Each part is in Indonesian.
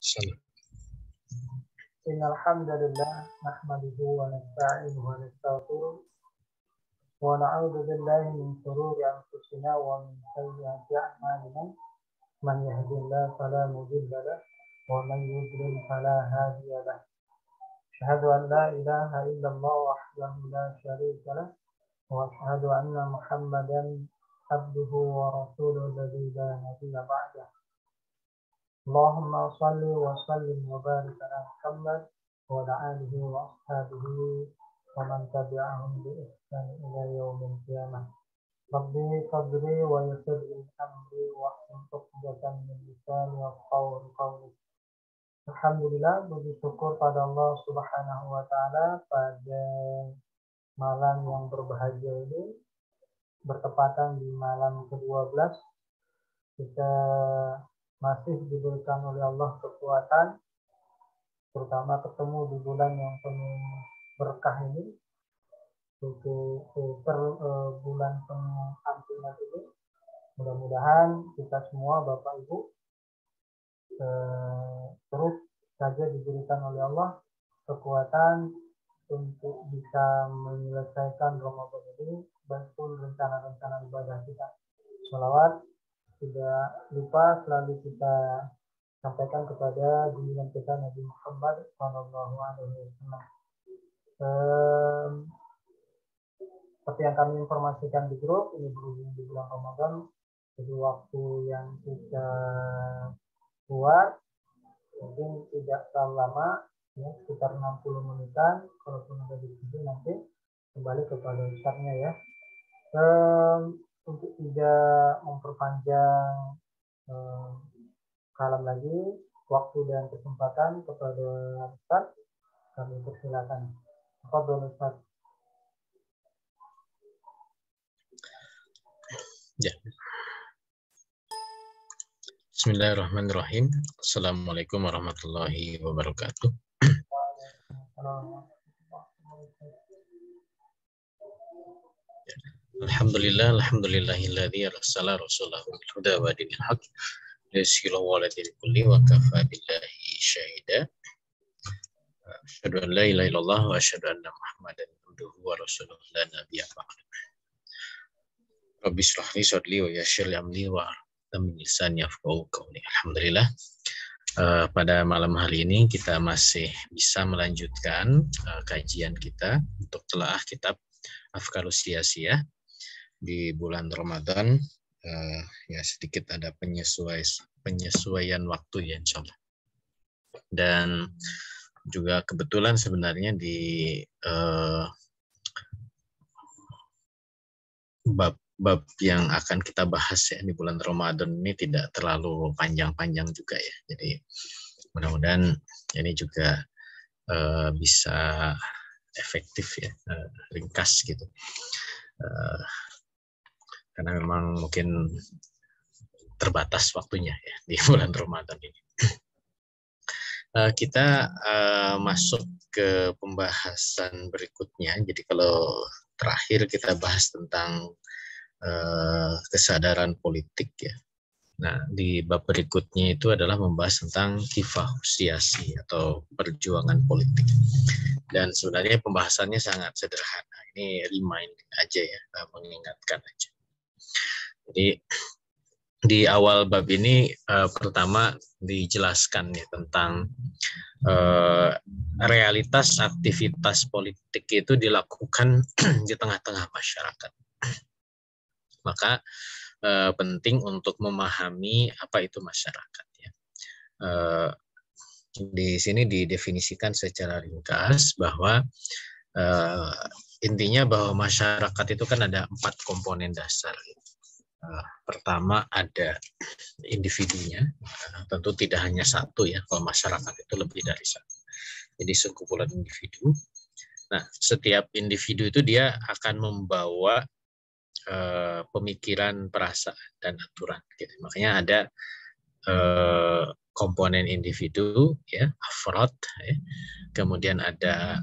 Salam. Innal hamdalillah nahmaduhu wa nasta'inuhu wa nastaghfiruh wa na'udzu billahi min shururi anfusina wa min sayyiati a'malina. Man yahdihillahu fala mudilla lahu wa man yudlil fala hadiya lahu. Asyhadu an la ilaha illallah wahdahu la syarika lahu wa asyhadu anna Muhammadan abduhu wa rasuluhu alladzi la nabiyya ba'dahu. Allahumma salli wa sallim wa barik ala Muhammad wa ala alihi wa ashabihi wa man tabi'ahum bi ihsan ila yaumil qiyamah. Rabbi fadli wa yassir li amri wa hlul 'uqdatam min lisani yafqahu qawli. Alhamdulillah, puji syukur pada Allah Subhanahu wa taala pada malam yang berbahagia ini, bertepatan di malam ke-12, kita masih diberikan oleh Allah kekuatan, terutama ketemu di bulan yang penuh berkah ini, yaitu bulan penuh ampunan ini. Mudah-mudahan kita semua Bapak Ibu terus saja diberikan oleh Allah kekuatan untuk bisa menyelesaikan Ramadan ini, baik pun rencana-rencana ibadah kita. Sholawat tidak lupa selalu kita sampaikan kepada junjungan kita Nabi Muhammad SAW. Seperti yang kami informasikan di grup, ini berhubung di bulan Ramadan, jadi waktu yang kita buat mungkin tidak terlalu lama, ya, sekitar 60 menitan. Kalaupun ada diskusi nanti kembali kepada Ustaznya ya. Untuk tidak memperpanjang kalam lagi, waktu dan kesempatan kepada Ustaz, kami persilakan. Fadhil Ustaz. Ya. Bismillahirrahmanirrahim. Assalamualaikum warahmatullahi wabarakatuh. Alhamdulillahilladzi arsala rasulahu bil huda wa dinil haqq liyudhhirahu 'ala dini kulli wa kafaa billahi syahida. Asyhadu an la ilaha illallah wa asyhadu anna Muhammadan abduhu wa rasuluhu la nabiyya ba'du. Rabbi shrah li sadri wa yassir li amri wa hlul 'uqdatam min lisani yafqahu qawli. Alhamdulillah. Pada malam hari ini kita masih bisa melanjutkan kajian kita untuk telaah kitab Afkarus Siyasiyah di bulan Ramadan. Ya sedikit ada penyesuaian waktu ya insyaallah. Dan juga kebetulan sebenarnya di bab yang akan kita bahas ya di bulan Ramadan ini tidak terlalu panjang-panjang juga ya. Jadi mudah-mudahan ini juga bisa efektif ya, ringkas gitu. Karena memang mungkin terbatas waktunya ya di bulan Ramadan ini. Kita masuk ke pembahasan berikutnya. Jadi kalau terakhir kita bahas tentang kesadaran politik ya. Nah, di bab berikutnya itu adalah membahas tentang kifahus siyasi atau perjuangan politik. Dan sebenarnya pembahasannya sangat sederhana. Ini remind aja ya, mengingatkan aja. Jadi di awal bab ini pertama dijelaskan ya tentang realitas aktivitas politik itu dilakukan di tengah-tengah masyarakat. Maka penting untuk memahami apa itu masyarakat ya. Di sini didefinisikan secara ringkas bahwa intinya bahwa masyarakat itu kan ada 4 komponen dasar. Pertama ada individunya, tentu tidak hanya satu ya, kalau masyarakat itu lebih dari satu. Jadi sekumpulan individu. Nah, setiap individu itu dia akan membawa pemikiran, perasaan dan aturan. Gitu. Makanya ada komponen individu, ya, afrod, ya. Kemudian ada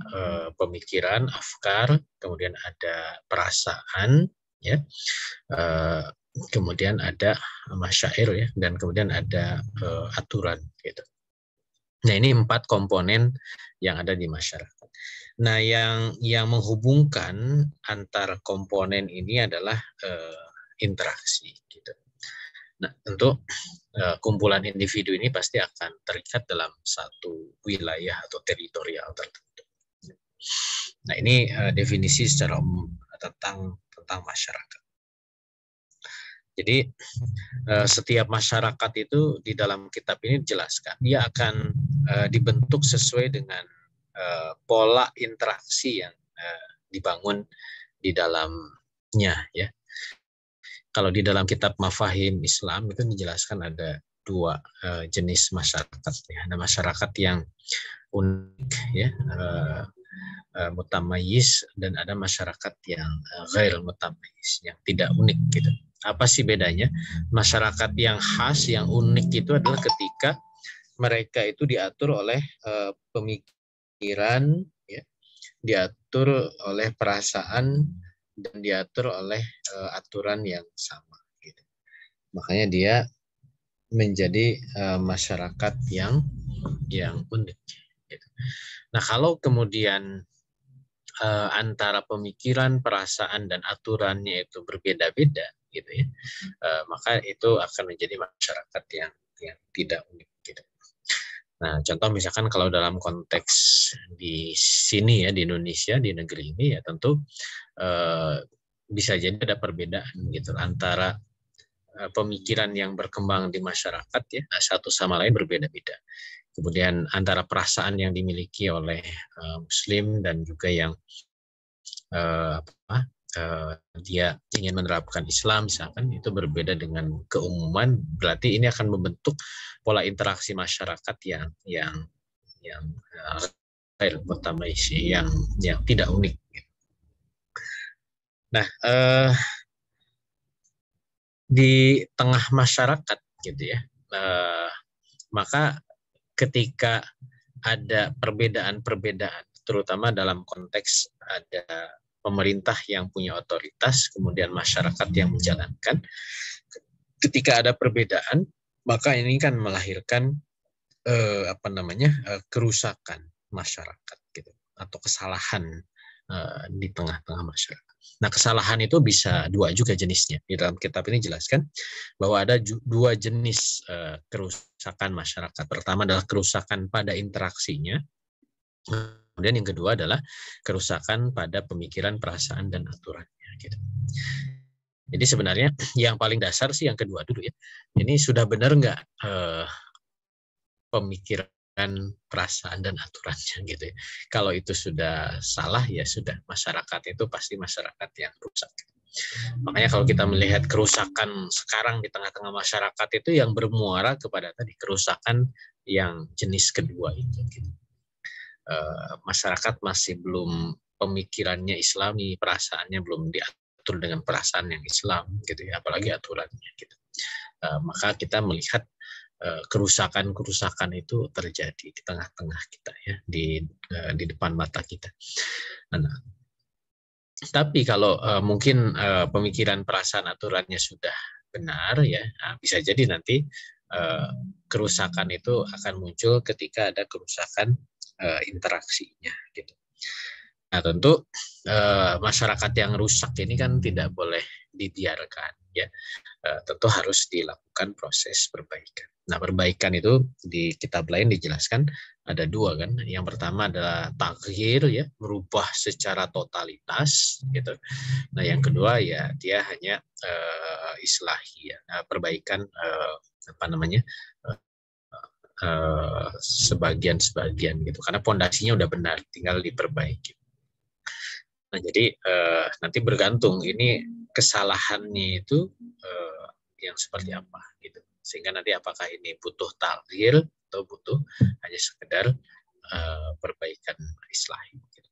pemikiran, afkar, kemudian ada perasaan, ya, kemudian ada masyair, ya, dan kemudian ada aturan, gitu. Nah, ini 4 komponen yang ada di masyarakat. Nah, yang menghubungkan antar komponen ini adalah interaksi gitu. Nah, tentu kumpulan individu ini pasti akan terikat dalam satu wilayah atau teritorial tertentu. Nah, ini definisi secara umum tentang masyarakat. Jadi setiap masyarakat itu di dalam kitab ini dijelaskan dia akan dibentuk sesuai dengan pola interaksi yang dibangun di dalamnya, ya. Kalau di dalam kitab Mafahim Islam itu dijelaskan ada 2 jenis masyarakat, ya. Ada masyarakat yang unik, ya, mutamayyiz, dan ada masyarakat yang ghair mutamayyiz, yang tidak unik gitu. Apa sih bedanya? Masyarakat yang khas, yang unik itu adalah ketika mereka itu diatur oleh pemikiran, ya, diatur oleh perasaan, dan diatur oleh aturan yang sama. Gitu. Makanya dia menjadi masyarakat yang unik. Gitu. Nah, kalau kemudian antara pemikiran, perasaan, dan aturannya itu berbeda-beda, gitu ya, maka itu akan menjadi masyarakat yang tidak unik. Gitu. Nah, contoh misalkan kalau dalam konteks di sini, ya, di Indonesia, di negeri ini, ya tentu bisa jadi ada perbedaan gitu antara pemikiran yang berkembang di masyarakat, ya, satu sama lain berbeda-beda. Kemudian antara perasaan yang dimiliki oleh Muslim dan juga yang dia ingin menerapkan Islam misalkan, itu berbeda dengan keumuman, berarti ini akan membentuk pola interaksi masyarakat yang tidak unik. Nah, di tengah masyarakat gitu ya, maka ketika ada perbedaan-perbedaan, terutama dalam konteks ada pemerintah yang punya otoritas, kemudian masyarakat yang menjalankan. Ketika ada perbedaan, maka ini kan melahirkan kerusakan masyarakat gitu, atau kesalahan di tengah-tengah masyarakat. Nah, kesalahan itu bisa 2 juga jenisnya. Di dalam kitab ini jelaskan bahwa ada 2 jenis kerusakan masyarakat. Pertama adalah kerusakan pada interaksinya. Kemudian yang kedua adalah kerusakan pada pemikiran, perasaan, dan aturannya. Gitu. Jadi sebenarnya yang paling dasar sih yang kedua dulu, ya. Ini sudah benar nggak pemikiran, perasaan, dan aturannya gitu ya. Kalau itu sudah salah, ya sudah, masyarakat itu pasti masyarakat yang rusak. Makanya kalau kita melihat kerusakan sekarang di tengah-tengah masyarakat itu yang bermuara kepada tadi kerusakan yang jenis kedua itu. Gitu. Masyarakat masih belum pemikirannya Islami, perasaannya belum diatur dengan perasaan yang Islam, gitu ya, apalagi aturannya. Gitu. Maka kita melihat kerusakan-kerusakan itu terjadi di tengah-tengah kita, ya, di depan mata kita. Nah, tapi kalau mungkin pemikiran, perasaan, aturannya sudah benar, ya, bisa jadi nanti kerusakan itu akan muncul ketika ada kerusakan interaksinya, gitu. Nah, tentu masyarakat yang rusak ini kan tidak boleh dibiarkan, ya. Tentu harus dilakukan proses perbaikan. Nah, perbaikan itu di kitab lain dijelaskan ada 2 kan. Yang pertama adalah taghyir, ya, merubah secara totalitas, gitu. Nah, yang kedua ya dia hanya islahi, ya, perbaikan sebagian-sebagian gitu, karena pondasinya udah benar, tinggal diperbaiki. Nah, jadi nanti bergantung ini kesalahannya itu yang seperti apa gitu, sehingga nanti apakah ini butuh taghyir atau butuh hanya sekedar perbaikan islahi. Gitu.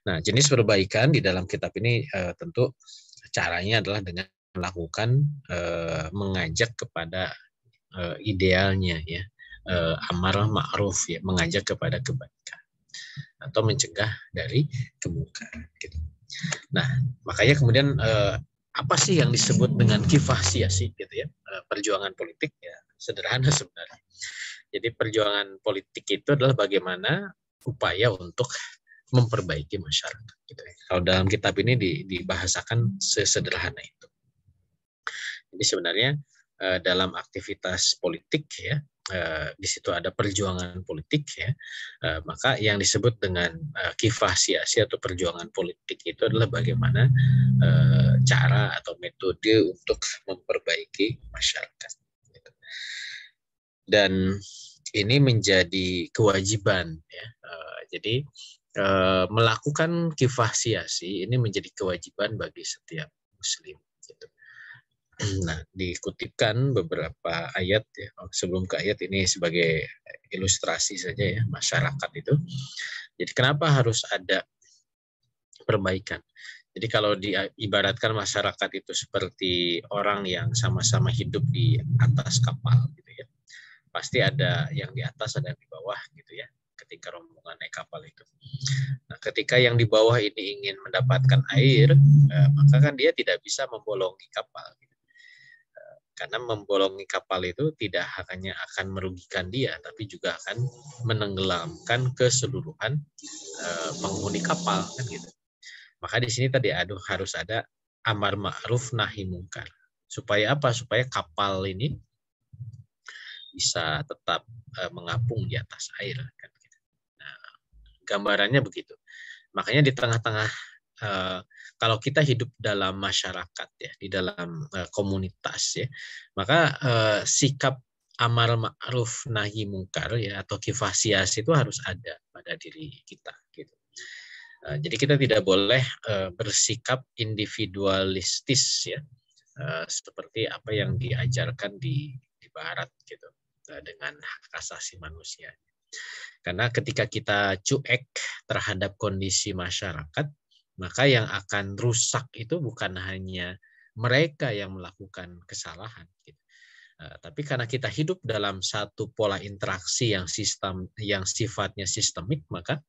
Nah, jenis perbaikan di dalam kitab ini tentu caranya adalah dengan melakukan mengajak kepada idealnya, ya, amar ma'ruf, ya, mengajak kepada kebaikan atau mencegah dari kemungkaran. Gitu. Nah, makanya kemudian apa sih yang disebut dengan kifah siyasi, gitu ya, perjuangan politik, ya, sederhana sebenarnya. Jadi perjuangan politik itu adalah bagaimana upaya untuk memperbaiki masyarakat. Gitu. Kalau dalam kitab ini dibahasakan sesederhana itu. Jadi sebenarnya dalam aktivitas politik ya, di situ ada perjuangan politik ya, maka yang disebut dengan kifah siasi atau perjuangan politik itu adalah bagaimana cara atau metode untuk memperbaiki masyarakat. Gitu. Dan ini menjadi kewajiban ya. Jadi melakukan kifah siasi ini menjadi kewajiban bagi setiap muslim. Gitu. Nah, dikutipkan beberapa ayat ya. Sebelum ke ayat ini sebagai ilustrasi saja ya masyarakat itu. Jadi kenapa harus ada perbaikan? Jadi kalau diibaratkan masyarakat itu seperti orang yang sama-sama hidup di atas kapal gitu ya. Pasti ada yang di atas, ada yang di bawah gitu ya. Ketika rombongan naik kapal itu. Nah, ketika yang di bawah ini ingin mendapatkan air, maka kan dia tidak bisa membolongi kapal. Gitu. Karena membolongi kapal itu tidak hanya akan merugikan dia, tapi juga akan menenggelamkan keseluruhan penghuni kapal kan gitu. Maka di sini tadi harus ada amar ma'ruf nahi mungkar. Supaya apa? Supaya kapal ini bisa tetap mengapung di atas air. Kan gitu. Nah, gambarannya begitu. Makanya di tengah-tengah kalau kita hidup dalam masyarakat ya, di dalam komunitas ya, maka sikap amar ma'ruf nahi mungkar ya atau kifah siasi itu harus ada pada diri kita gitu. Jadi kita tidak boleh bersikap individualistis ya, seperti apa yang diajarkan di barat gitu dengan hak asasi manusia. Karena ketika kita cuek terhadap kondisi masyarakat, maka yang akan rusak itu bukan hanya mereka yang melakukan kesalahan gitu. Tapi karena kita hidup dalam satu pola interaksi yang sifatnya sistemik, maka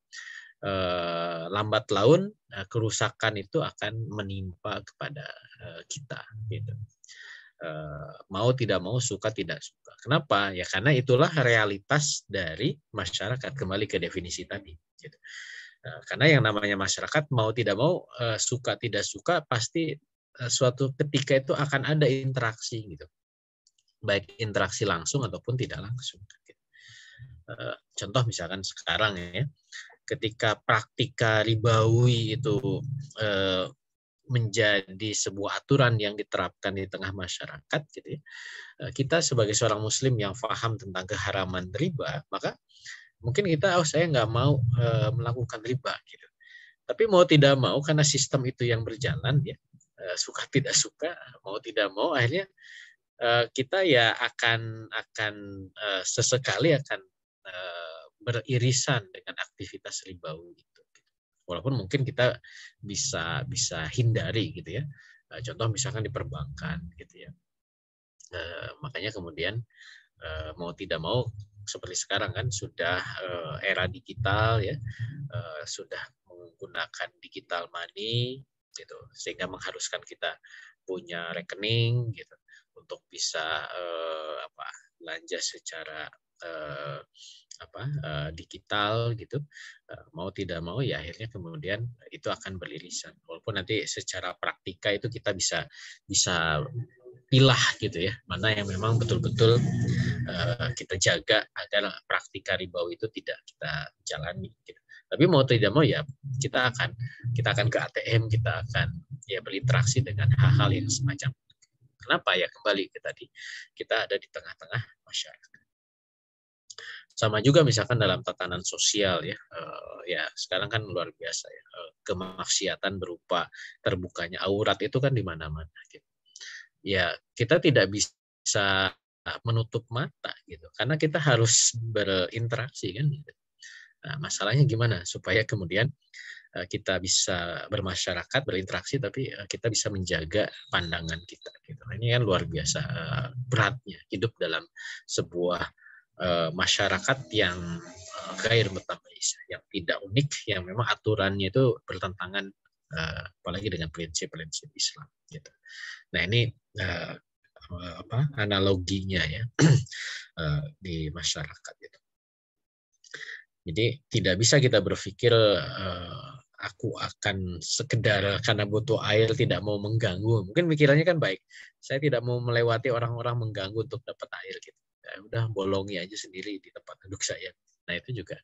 lambat laun kerusakan itu akan menimpa kepada kita gitu. Mau tidak mau, suka tidak suka. Kenapa? Ya karena itulah realitas dari masyarakat, kembali ke definisi tadi gitu. Karena yang namanya masyarakat mau tidak mau, suka tidak suka, pasti suatu ketika itu akan ada interaksi gitu. Baik interaksi langsung ataupun tidak langsung. Contoh misalkan sekarang ya, ketika praktika ribawi itu menjadi sebuah aturan yang diterapkan di tengah masyarakat gitu ya, kita sebagai seorang muslim yang paham tentang keharaman riba, maka mungkin kita saya nggak mau melakukan riba gitu. Tapi mau tidak mau karena sistem itu yang berjalan ya, suka tidak suka, mau tidak mau akhirnya kita ya akan sesekali akan beririsan dengan aktivitas ribawi itu. Walaupun mungkin kita bisa hindari gitu ya. Contoh misalkan di perbankan gitu ya. Makanya kemudian mau tidak mau seperti sekarang kan sudah era digital ya, sudah menggunakan digital money gitu, sehingga mengharuskan kita punya rekening gitu untuk bisa belanja secara digital gitu. Mau tidak mau ya akhirnya kemudian itu akan beririsan, walaupun nanti secara praktika itu kita bisa pilah gitu ya, mana yang memang betul-betul kita jaga agar praktika ribawi itu tidak kita jalani gitu. Tapi mau tidak mau ya kita akan ke ATM, kita akan ya berinteraksi dengan hal-hal yang semacam. Kenapa ya, kembali ke tadi, kita ada di tengah-tengah masyarakat. Sama juga misalkan dalam tatanan sosial ya, ya sekarang kan luar biasa ya, kemaksiatan berupa terbukanya aurat itu kan di mana-mana gitu. Ya kita tidak bisa menutup mata gitu, karena kita harus berinteraksi kan gitu. Nah, masalahnya gimana supaya kemudian kita bisa bermasyarakat, berinteraksi, tapi kita bisa menjaga pandangan kita gitu. Ini kan luar biasa beratnya hidup dalam sebuah masyarakat yang gair mutamayyiz, yang tidak unik, yang memang aturannya itu bertentangan apalagi dengan prinsip-prinsip Islam gitu. Nah ini analoginya ya di masyarakat itu. Jadi tidak bisa kita berpikir aku akan sekedar karena butuh air tidak mau mengganggu. Mungkin pikirannya kan baik. Saya tidak mau melewati orang-orang mengganggu untuk dapat air gitu. Ya udah bolongi aja sendiri di tempat duduk saya. Nah itu juga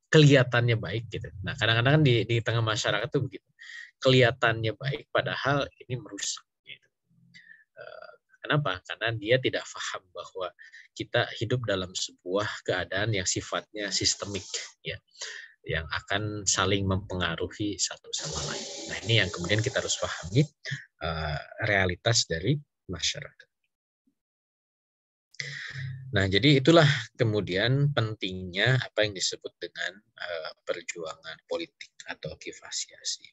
kelihatannya baik gitu. Nah kadang-kadang kan di tengah masyarakat tuh begitu. Kelihatannya baik padahal ini merusak. Gitu. Kenapa? Karena dia tidak paham bahwa kita hidup dalam sebuah keadaan yang sifatnya sistemik, ya, yang akan saling mempengaruhi satu sama lain. Nah ini yang kemudian kita harus pahami realitas dari masyarakat. Nah jadi itulah kemudian pentingnya apa yang disebut dengan perjuangan politik atau kifasiasi.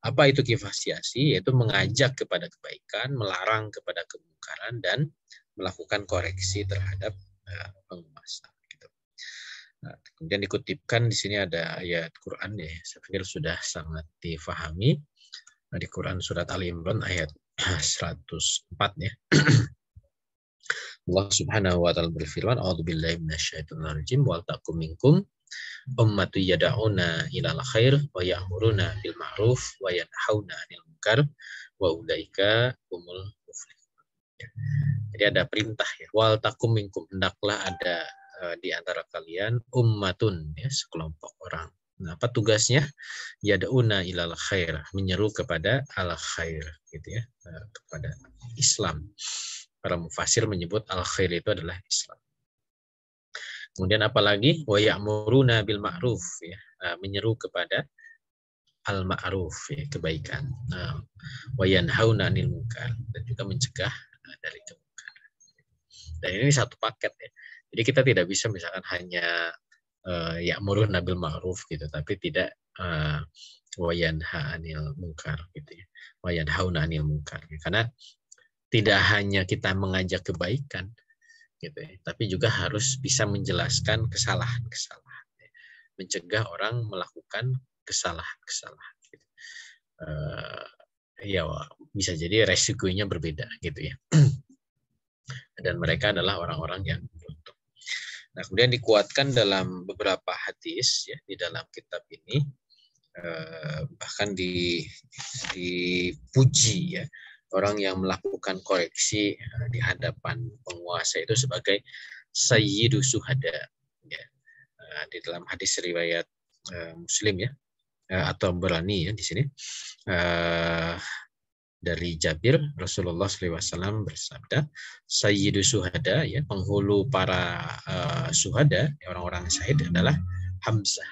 Apa itu kifasiasi? Yaitu mengajak kepada kebaikan, melarang kepada kemungkaran, dan melakukan koreksi terhadap penguasa. Gitu. Nah, kemudian dikutipkan di sini ada ayat Quran ya, saya pikir sudah sangat difahami. Nah, di Quran surat Ali Imran ayat 104 ya. Allah Subhanahu wa taala berfirman, "A'udzubillahi minasyaitonir rajim, wal takum minkum ummatu yad'una ilal khair wa ya'muruna bil ma'ruf wa yanhauna 'anil munkar wa ulaika humul muflihun." Jadi ada perintah ya, wal takum minkum, hendaklah ada di antara kalian ummatun ya, sekelompok orang. Nah, apa tugasnya? Yad'una ilal khair, menyeru kepada al khair gitu ya, kepada Islam. Para mufasir menyebut al khair itu adalah Islam. Kemudian apalagi wa ya'muruna bil ma'ruf ya, menyeru kepada al ma'ruf ya, kebaikan. Wa yanhauna 'anil munkar, dan juga mencegah dari kemungkaran. Dan ini satu paket ya. Jadi kita tidak bisa misalkan hanya ya'muruna bil ma'ruf gitu, tapi tidak wa yanha 'anil munkar gitu ya. Wa yanhauna 'anil munkar. Karena tidak hanya kita mengajak kebaikan gitu ya, tapi juga harus bisa menjelaskan kesalahan-kesalahan, ya. Mencegah orang melakukan kesalahan-kesalahan. Gitu. Ya bisa jadi resikonya berbeda gitu ya. Dan mereka adalah orang-orang yang beruntung. Nah kemudian dikuatkan dalam beberapa hadis ya di dalam kitab ini, bahkan dipuji ya, orang yang melakukan koreksi di hadapan penguasa itu sebagai sayyidu syuhada ya. Di dalam hadis riwayat Muslim ya, atau Berani ya di sini, dari Jabir, Rasulullah SAW bersabda, sayyidu syuhada ya, penghulu para syuhada, orang-orang syahid adalah Hamzah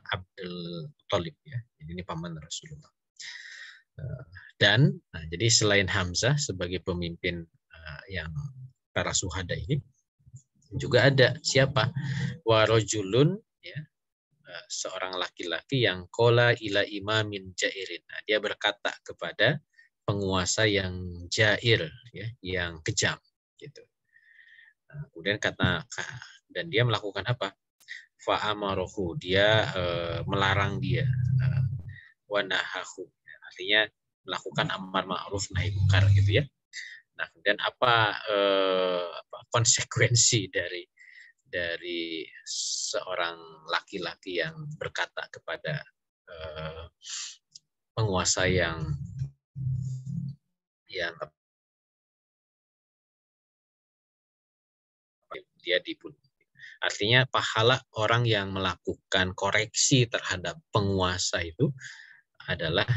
Abdul Thalib ya. Ini paman Rasulullah. Dan jadi selain Hamzah sebagai pemimpin yang para syuhada ini, juga ada siapa? Warojulun ya, seorang laki-laki yang qala ila imamin jairin. Nah, dia berkata kepada penguasa yang jair ya, yang kejam gitu. Nah, kemudian dan dia melakukan apa? Fa amarohu, dia melarang dia, wa nahahu, artinya melakukan amar ma'ruf nahi munkar gitu ya. Nah, kemudian apa konsekuensi dari seorang laki-laki yang berkata kepada penguasa yang dia dibunuh. Artinya pahala orang yang melakukan koreksi terhadap penguasa itu adalah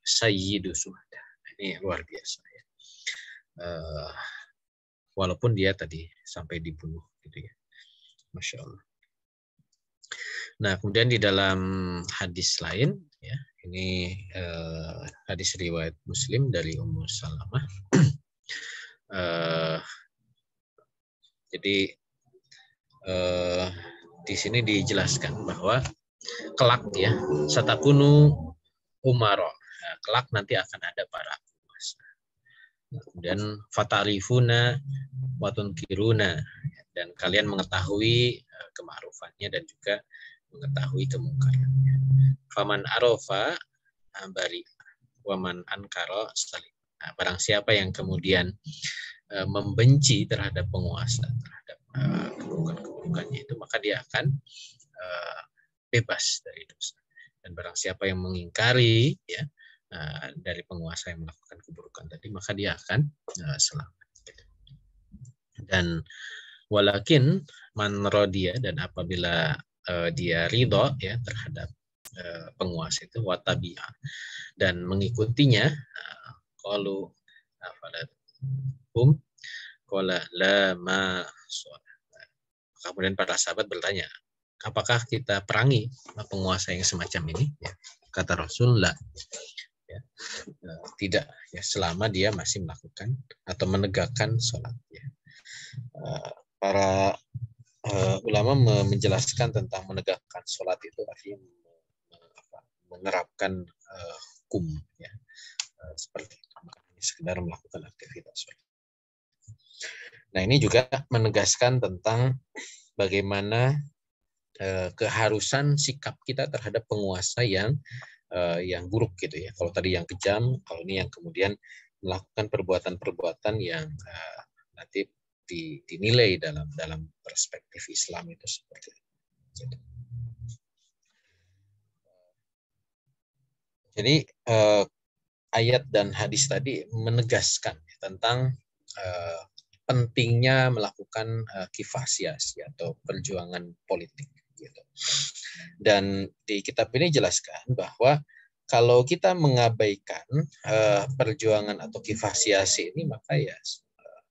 sayyidu syuhada. Ini luar biasa ya. Walaupun dia tadi sampai dibunuh gitu ya. Masya Allah. Nah, kemudian di dalam hadis lain ya, ini hadis riwayat Muslim dari Ummu Salamah. Jadi di sini dijelaskan bahwa kelak ya, satakunu umaro. Nah, kelak nanti akan ada para penguasa. Kemudian fatarifuna watunkiruna, dan kalian mengetahui kema'rufannya dan juga mengetahui kemungkarannya. Faman arofa bari. waman ankara salim. Nah, barang siapa yang kemudian membenci terhadap penguasa, terhadap keburukan-keburukannya itu, maka dia akan bebas dari dosa. Dan barang siapa yang mengingkari ya dari penguasa yang melakukan keburukan tadi, maka dia akan selamat. Dan walakin man rodiya, dan apabila dia ridho ya terhadap penguasa itu, watabi'a, dan mengikutinya, qalu afalahum qala la ma. Kemudian para sahabat bertanya, apakah kita perangi penguasa yang semacam ini? Ya, kata Rasul, la. Ya, tidak ya, selama dia masih melakukan atau menegakkan sholat. Ya. Para ulama menjelaskan tentang menegakkan sholat itu artinya menerapkan hukum, ya, seperti itu. Sekedar melakukan aktivitas sholat. Nah, ini juga menegaskan tentang bagaimana keharusan sikap kita terhadap penguasa yang buruk gitu ya. Kalau tadi yang kejam, kalau ini yang kemudian melakukan perbuatan-perbuatan yang nanti dinilai dalam perspektif Islam itu seperti itu. Jadi ayat dan hadis tadi menegaskan tentang pentingnya melakukan kifasiasi atau perjuangan politik gitu. Dan di kitab ini jelaskan bahwa kalau kita mengabaikan perjuangan atau kifasiasi ini, maka ya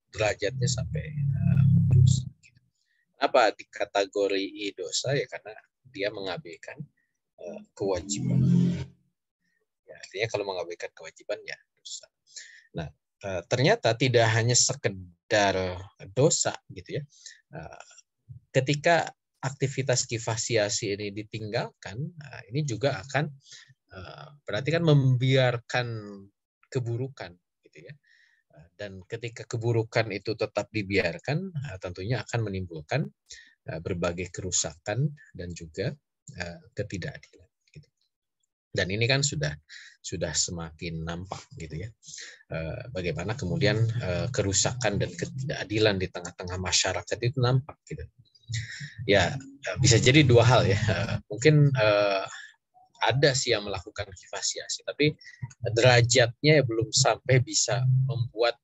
derajatnya sampai dosa. Kenapa dikategori dosa? Ya karena dia mengabaikan kewajiban. Ya, artinya kalau mengabaikan kewajiban ya dosa. Nah, ternyata tidak hanya sekedar dosa gitu ya. Ketika aktivitas kifasiasi ini ditinggalkan, ini juga akan berarti kan membiarkan keburukan gitu ya. Dan ketika keburukan itu tetap dibiarkan, tentunya akan menimbulkan berbagai kerusakan dan juga ketidakadilan. Gitu. Dan ini kan sudah semakin nampak gitu ya. Bagaimana kemudian kerusakan dan ketidakadilan di tengah-tengah masyarakat itu nampak gitu. Ya, bisa jadi dua hal ya. Mungkin ada sih yang melakukan kifasiasi, tapi derajatnya belum sampai bisa membuat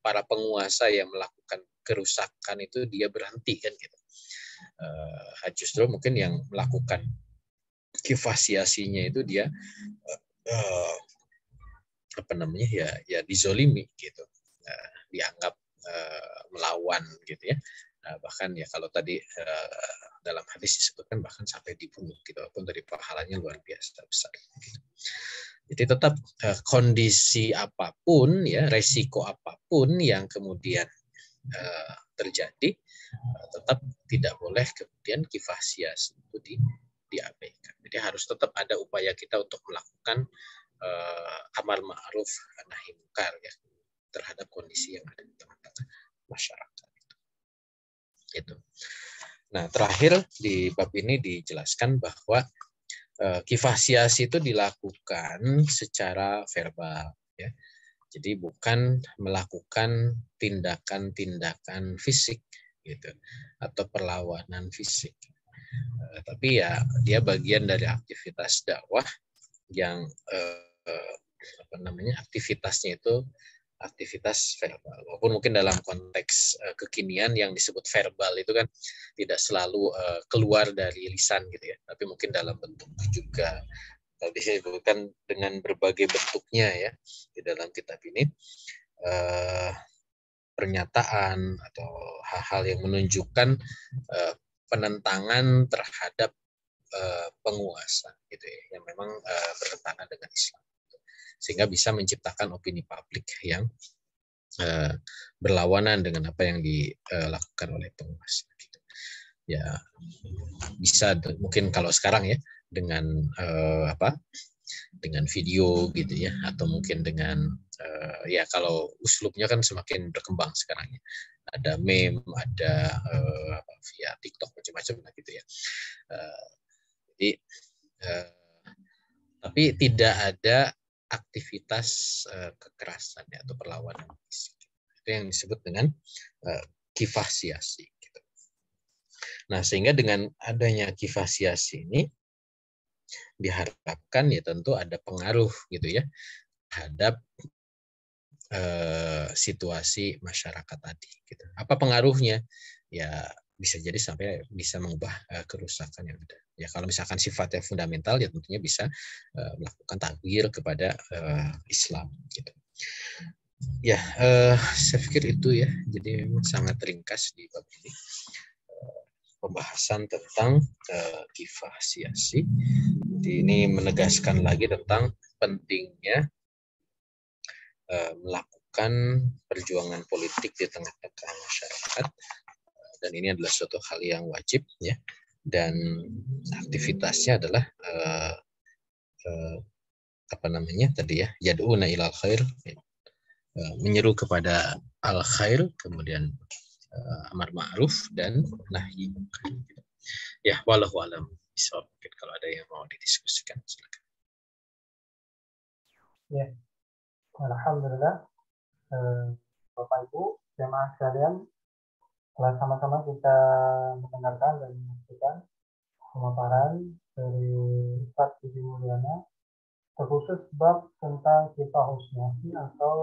para penguasa yang melakukan kerusakan itu dia berhenti kan gitu. Justru mungkin yang melakukan kifasiasinya itu dia ya dizolimi gitu, dianggap melawan gitu ya. Bahkan ya kalau tadi dalam hadis disebutkan bahkan sampai dibunuh gitu, walaupun dari pahalanya luar biasa besar. Gitu. Jadi tetap kondisi apapun ya, resiko apapun yang kemudian terjadi, tetap tidak boleh kemudian kifasiasi itu diabaikan. Jadi harus tetap ada upaya kita untuk melakukan amar ma'ruf nahi munkar ya terhadap kondisi yang ada di tengah-tengah masyarakat. Itu. Nah, terakhir di bab ini dijelaskan bahwa kifasiasi itu dilakukan secara verbal ya. Jadi bukan melakukan tindakan-tindakan fisik gitu atau perlawanan fisik. Tapi ya dia bagian dari aktivitas dakwah yang aktivitasnya itu aktivitas verbal. Walaupun mungkin dalam konteks kekinian yang disebut verbal itu kan tidak selalu keluar dari lisan gitu ya, tapi mungkin dalam bentuk juga. Kalau disebutkan dengan berbagai bentuknya ya di dalam kitab ini, pernyataan atau hal-hal yang menunjukkan penentangan terhadap penguasa gitu ya, yang memang bertentangan dengan Islam, sehingga bisa menciptakan opini publik yang berlawanan dengan apa yang dilakukan oleh penguasa. Gitu. Ya bisa mungkin kalau sekarang ya dengan dengan video gitu ya, atau mungkin dengan ya kalau uslubnya kan semakin berkembang sekarang ya. Ada meme, ada via TikTok macam-macam gitu ya. Jadi tapi tidak ada aktivitas kekerasan atau perlawanan fisik. Itu yang disebut dengan kifah siyasi. Gitu. Nah, sehingga dengan adanya kifah siyasi ini diharapkan ya tentu ada pengaruh gitu ya terhadap situasi masyarakat tadi. Gitu. Apa pengaruhnya? Ya bisa jadi sampai bisa mengubah kerusakan yang ada. Ya kalau misalkan sifatnya fundamental ya tentunya bisa melakukan takbir kepada Islam. Gitu. Ya, saya pikir itu ya. Jadi sangat ringkas di bab ini. Pembahasan tentang kifah siyasi. Jadi ini menegaskan lagi tentang pentingnya melakukan perjuangan politik di tengah-tengah masyarakat, dan ini adalah suatu hal yang wajib ya, dan aktivitasnya adalah apa namanya tadi ya, yad'una ilal khair, menyeru kepada al khair, kemudian amar ma'ruf dan nahi munkar. Ya, wallahu alam. Mungkin kalau ada yang mau didiskusikan silakan. Ya, alhamdulillah. Bapak Ibu, jemaah sekalian, telah sama-sama kita mendengarkan dan menyaksikan pemaparan dari Ustaz Budi Mulyana terkhusus bab tentang kifah husniyati atau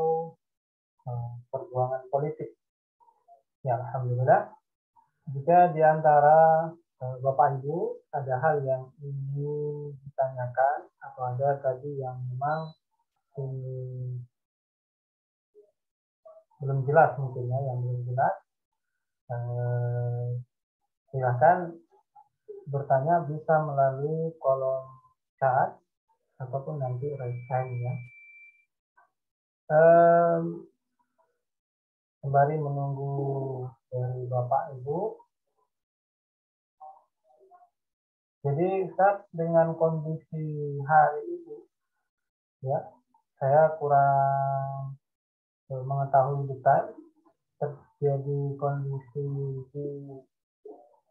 perjuangan politik. Ya, alhamdulillah. Jika di antara Bapak Ibu ada hal yang ingin ditanyakan atau ada tadi yang memang belum jelas mungkin ya, yang belum jelas, silakan bertanya bisa melalui kolom chat ataupun nanti raise hand ya. Sembari menunggu dari Bapak Ibu. Jadi saat dengan kondisi hari ini ya, saya kurang mengetahui detail terjadi kondisi di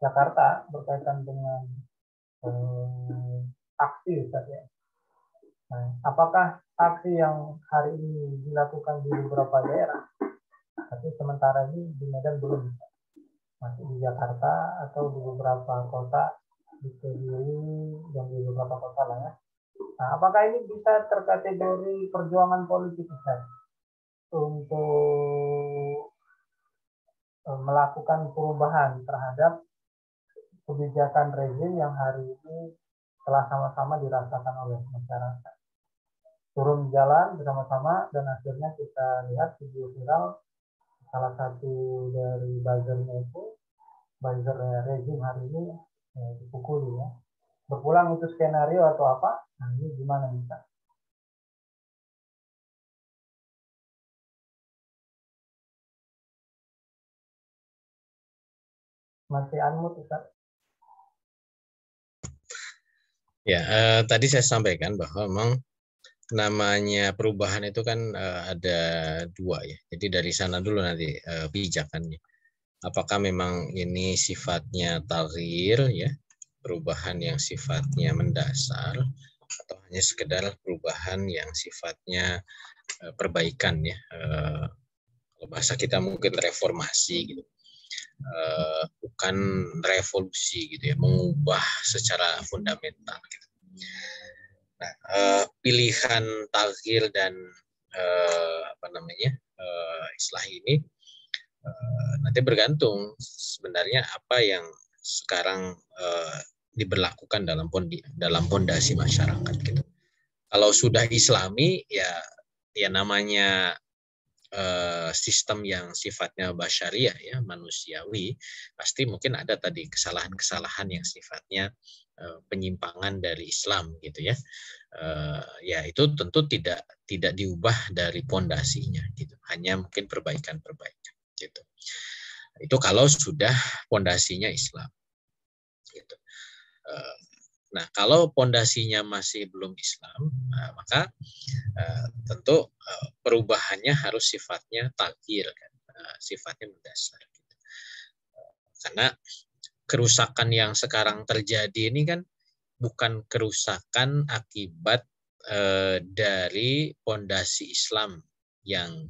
Jakarta berkaitan dengan aksi ya. Nah, apakah aksi yang hari ini dilakukan di beberapa daerah, tapi sementara ini di Medan belum, masih di Jakarta atau di beberapa kota di Kediri dan di beberapa kota lain ya. Nah, apakah ini bisa terkategori perjuangan politik Ustaz untuk melakukan perubahan terhadap kebijakan rezim yang hari ini telah sama-sama dirasakan oleh masyarakat? Turun jalan bersama-sama dan akhirnya kita lihat video viral salah satu dari buzzernya itu, buzzer rezim hari ini dipukuli ya. Berpulang itu skenario atau apa? Nah, ini gimana nih Pak? Masih unmute Ustaz? Ya, tadi saya sampaikan bahwa memang namanya perubahan itu kan ada dua ya. Jadi dari sana dulu nanti pijakannya. Apakah memang ini sifatnya taghyir ya, perubahan yang sifatnya mendasar, atau hanya sekedar perubahan yang sifatnya perbaikan ya. Kalau bahasa kita mungkin reformasi gitu. Bukan revolusi gitu ya, mengubah secara fundamental gitu. Nah, pilihan taghyir dan istilah ini nanti bergantung sebenarnya apa yang sekarang diberlakukan dalam pondasi masyarakat gitu. Kalau sudah Islami ya namanya sistem yang sifatnya basyariah ya, manusiawi, pasti mungkin ada tadi kesalahan-kesalahan yang sifatnya penyimpangan dari Islam gitu ya. Ya itu tentu tidak diubah dari pondasinya gitu. Hanya mungkin perbaikan-perbaikan gitu. Itu kalau sudah pondasinya Islam gitu. Nah, kalau pondasinya masih belum Islam, maka tentu perubahannya harus sifatnya taghyir, kan? Sifatnya mendasar. Gitu. Karena kerusakan yang sekarang terjadi ini kan bukan kerusakan akibat dari pondasi Islam yang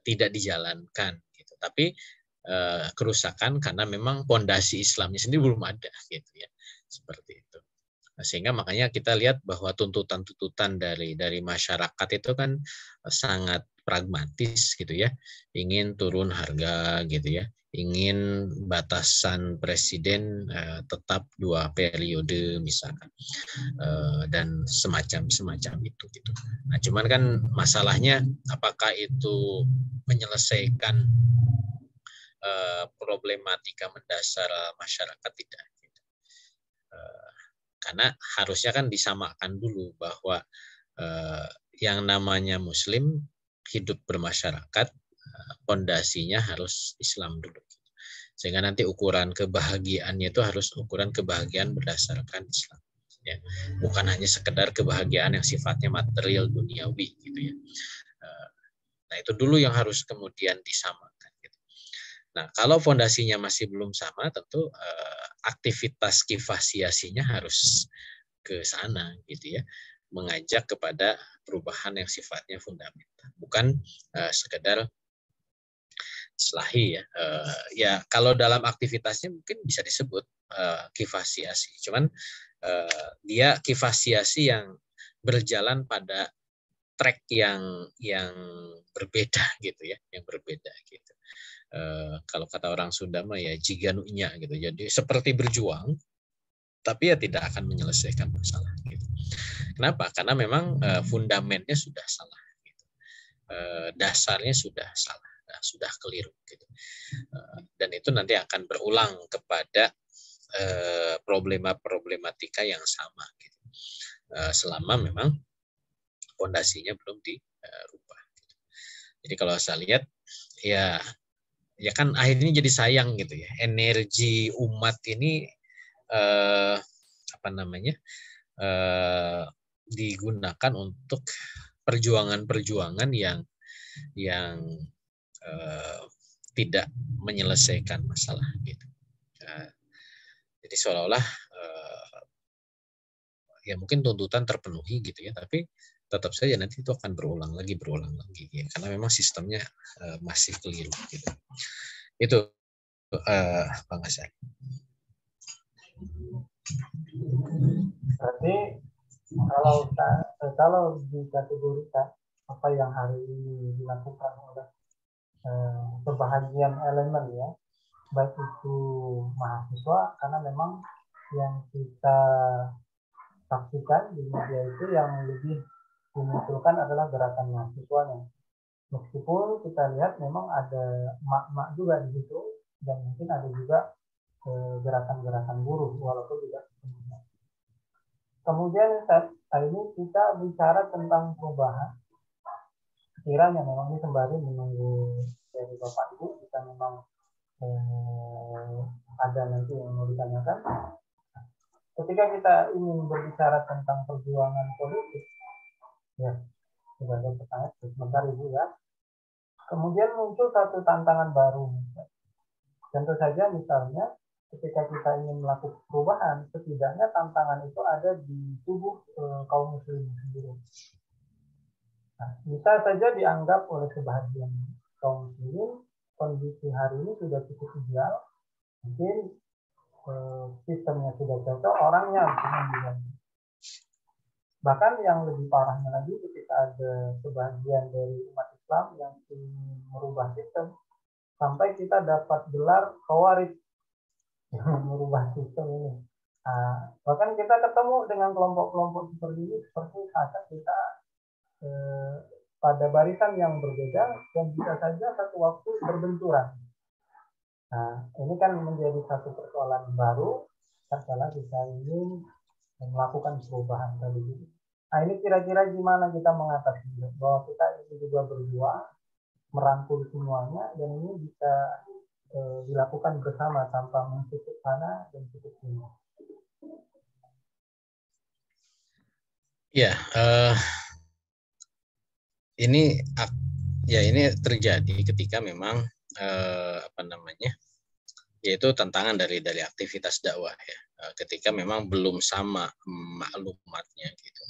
tidak dijalankan gitu. Tapi kerusakan karena memang pondasi Islamnya sendiri belum ada gitu ya. Seperti itu. Sehingga makanya kita lihat bahwa tuntutan-tuntutan dari masyarakat itu kan sangat pragmatis gitu ya, ingin turun harga gitu ya, ingin batasan presiden tetap 2 periode misalkan, dan semacam itu gitu. Nah cuman kan masalahnya apakah itu menyelesaikan problematika mendasar masyarakat, tidak gitu. Karena harusnya kan disamakan dulu bahwa yang namanya Muslim hidup bermasyarakat, pondasinya harus Islam dulu. Sehingga nanti ukuran kebahagiaannya itu harus ukuran kebahagiaan berdasarkan Islam. Ya. Bukan hanya sekedar kebahagiaan yang sifatnya material duniawi gitu ya. Nah itu dulu yang harus kemudian disamakan. Gitu. Nah kalau fondasinya masih belum sama, tentu aktivitas kifasiasinya harus ke sana gitu ya, mengajak kepada perubahan yang sifatnya fundamental, bukan sekedar islahi ya. Ya kalau dalam aktivitasnya mungkin bisa disebut kifasiasi, cuman dia kifasiasi yang berjalan pada track yang berbeda gitu ya, yang berbeda gitu. Kalau kata orang Sunda mah ya jiganunya gitu. Jadi seperti berjuang, tapi ya tidak akan menyelesaikan masalah. Gitu. Kenapa? Karena memang fundamennya sudah salah, gitu. Dasarnya sudah salah, sudah keliru. Gitu. Dan itu nanti akan berulang kepada problematika yang sama. Gitu. Selama memang fondasinya belum dirubah. Gitu. Jadi kalau saya lihat, ya kan akhirnya jadi sayang gitu ya. Energi umat ini digunakan untuk perjuangan-perjuangan yang tidak menyelesaikan masalah gitu. Jadi seolah-olah ya mungkin tuntutan terpenuhi gitu ya, tapi tetap saja nanti itu akan berulang lagi ya, karena memang sistemnya masih keliru gitu. Itu Bang Hasan. Berarti kalau dikategorikan apa yang hari ini dilakukan oleh sebahagian elemen ya, baik itu mahasiswa, karena memang yang kita saksikan di media itu yang lebih dimunculkan adalah gerakan mahasiswanya. Meskipun kita lihat memang ada mak-mak juga di situ, dan mungkin ada juga gerakan-gerakan buruh, walaupun tidak sepenuhnya. Kemudian saat ini kita bicara tentang perubahan. Sekiranya memang ini sembari menunggu dari Bapak Ibu, kita memang ada nanti yang mau ditanyakan. Ketika kita ingin berbicara tentang perjuangan politik, ya, sudah ada pertanyaan, sebentar Ibu ya. Kemudian muncul satu tantangan baru. Tentu saja misalnya ketika kita ingin melakukan perubahan, setidaknya tantangan itu ada di tubuh kaum muslim sendiri. Nah, bisa saja dianggap oleh sebahagian kaum muslim kondisi hari ini sudah cukup ideal, mungkin sistemnya sudah cocok, orangnya harus. Bahkan yang lebih parahnya lagi ketika ada sebagian dari umat Islam yang ingin merubah sistem, sampai kita dapat gelar khawarij yang merubah sistem ini. Nah, bahkan kita ketemu dengan kelompok-kelompok seperti ini, seperti saat kita pada barisan yang berbeda dan bisa saja satu waktu berbenturan. Nah, ini kan menjadi satu persoalan baru setelah kita ingin melakukan perubahan tadi. Nah, ini kira-kira gimana kita mengatasi bahwa kita ingin juga berjuang, merangkul semuanya, dan ini bisa dilakukan bersama tanpa mencukup sana dan cukup sini. Ya, ini terjadi ketika memang yaitu tantangan dari aktivitas dakwah ya, ketika memang belum sama maklumatnya gitu.